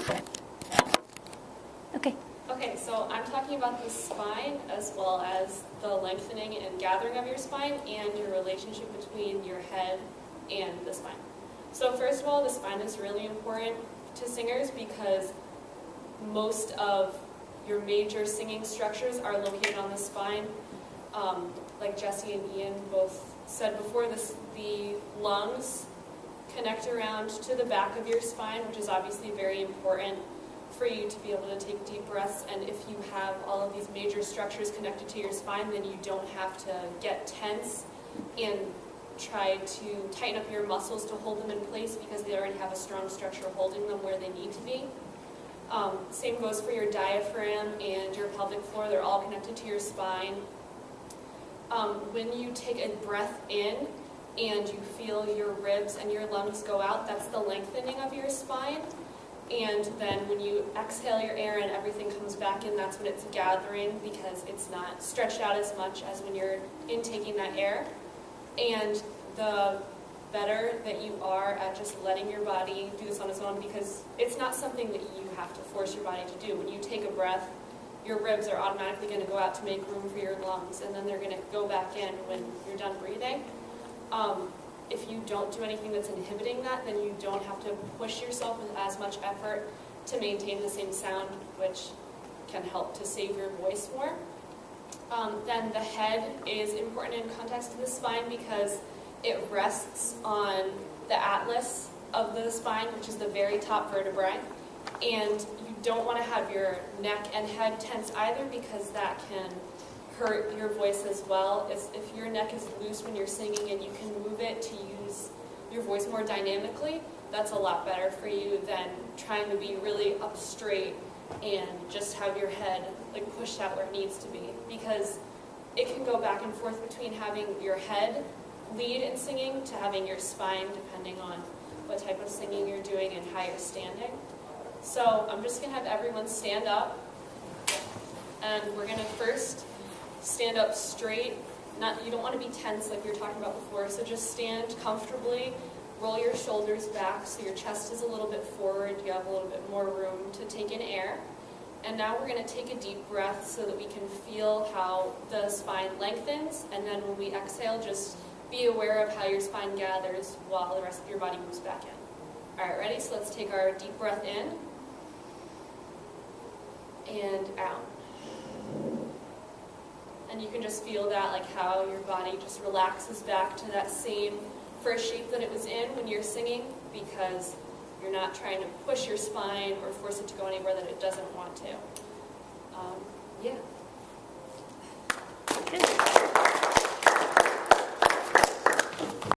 Okay. Okay, so I'm talking about the spine as well as the lengthening and gathering of your spine and your relationship between your head and the spine. So first of all, the spine is really important to singers because most of your major singing structures are located on the spine. Like Jesse and Ian both said before, the lungs connect around to the back of your spine, which is obviously very important for you to be able to take deep breaths. And if you have all of these major structures connected to your spine, then you don't have to get tense and try to tighten up your muscles to hold them in place because they already have a strong structure holding them where they need to be. Same goes for your diaphragm and your pelvic floor. They're all connected to your spine. When you take a breath in and you feel your ribs and your lungs go out, that's the lengthening of your spine. And then when you exhale your air and everything comes back in, that's when it's gathering because it's not stretched out as much as when you're intaking that air. And the better that you are at just letting your body do this on its own, because it's not something that you have to force your body to do. When you take a breath, your ribs are automatically going to go out to make room for your lungs, and then they're going to go back in when you're done breathing. If you don't do anything that's inhibiting that, then you don't have to push yourself with as much effort to maintain the same sound, which can help to save your voice more. Then the head is important in context of the spine because it rests on the atlas of the spine, which is the very top vertebrae. And you don't want to have your neck and head tense either because that can hurt your voice as well. If your neck is loose when you're singing and you can move it to use your voice more dynamically, that's a lot better for you than trying to be really up straight and just have your head like pushed out where it needs to be, because it can go back and forth between having your head lead in singing to having your spine, depending on what type of singing you're doing and how you're standing. So I'm just going to have everyone stand up, and we're going to first stand up straight. You don't want to be tense like we were talking about before, so just stand comfortably, roll your shoulders back so your chest is a little bit forward, you have a little bit more room to take in air. And now we're going to take a deep breath so that we can feel how the spine lengthens, and then when we exhale, just be aware of how your spine gathers while the rest of your body moves back in. All right, ready? So let's take our deep breath in and out. And you can just feel that, like how your body just relaxes back to that same first shape that it was in when you're singing, because you're not trying to push your spine or force it to go anywhere that it doesn't want to. Yeah. Good.